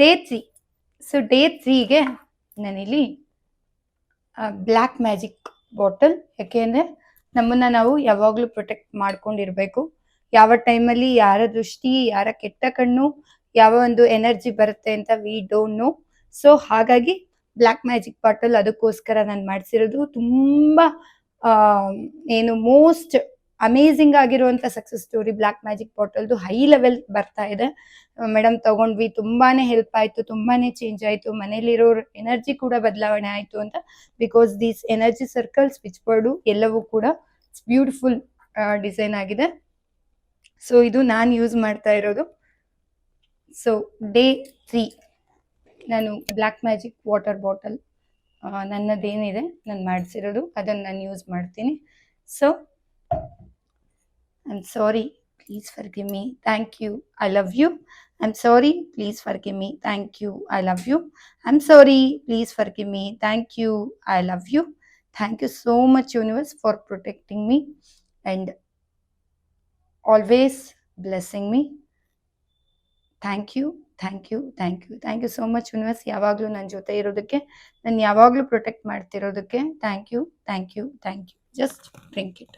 Day 3. So day 3ಗೆ ನಾನಿಲ್ಲಿ black magic bottle, ಯಾಕೆಂದರೆ ನಮ್ಮನ್ನು ನಾವು ಯಾವಾಗಲೂ ಪ್ರೊಟೆಕ್ಟ್ ಮಾಡ್ಕೊಂಡಿರಬೇಕು. ಯಾವ ಟೈಮಲ್ಲಿ ಯಾರ ದೃಷ್ಟಿ, ಯಾರ ಕೆಟ್ಟ ಕಣ್ಣು, ಯಾವ ಒಂದು ಎನರ್ಜಿ ಬರುತ್ತೆ ಅಂತ ವಿ ಡೋಂಟ್ ನೋ. ಸೊ ಹಾಗಾಗಿ ಬ್ಲ್ಯಾಕ್ ಮ್ಯಾಜಿಕ್ ಬಾಟಲ್ ಅದಕ್ಕೋಸ್ಕರ ನಾನು ಮಾಡಿಸಿರೋದು. ತುಂಬ ಏನು ಮೋಸ್ಟ್ ಅಮೇಝಿಂಗ್ ಆಗಿರುವಂಥ ಸಕ್ಸಸ್ ಸ್ಟೋರಿ ಬ್ಲ್ಯಾಕ್ ಮ್ಯಾಜಿಕ್ ಬಾಟಲ್ದು. ಹೈ ಲೆವೆಲ್ ಬರ್ತಾ ಇದೆ. ಮೇಡಮ್ ತಗೊಂಡ್ವಿ, ತುಂಬಾನೇ ಹೆಲ್ಪ್ ಆಯಿತು, ತುಂಬಾನೇ ಚೇಂಜ್ ಆಯಿತು, ಮನೇಲಿರೋರ ಎನರ್ಜಿ ಕೂಡ ಬದಲಾವಣೆ ಆಯಿತು ಅಂತ. Because these energy circle, switch board ಎಲ್ಲವೂ ಕೂಡ ಬ್ಯೂಟಿಫುಲ್ ಡಿಸೈನ್ ಆಗಿದೆ. ಸೊ ಇದು ನಾನು ಯೂಸ್ ಮಾಡ್ತಾ ಇರೋದು. ಸೊ ಡೇ 3 ನಾನು ಬ್ಲ್ಯಾಕ್ ಮ್ಯಾಜಿಕ್ ವಾಟರ್ ಬಾಟಲ್ ನನ್ನದೇನಿದೆ ನಾನು ಮಾಡಿಸಿರೋದು, ಅದನ್ನು ನಾನು ಯೂಸ್ ಮಾಡ್ತೀನಿ. So I am sorry, please forgive me, thank you, I love you. I'm sorry, please forgive me, thank you, I love you. I'm sorry, please forgive me, thank you, I love you. Thank you so much universe for protecting me and always blessing me. Thank you, thank you, thank you, thank you so much universe. ಯಾವಾಗಲೂ ನನ್ನ ಜೊತೆ ಇರೋದಕ್ಕೆ, ನಾನು ಯಾವಾಗಲೂ protect ಮಾಡ್ತಿರೋದಕ್ಕೆ thank you, thank you, thank you. Just drink it.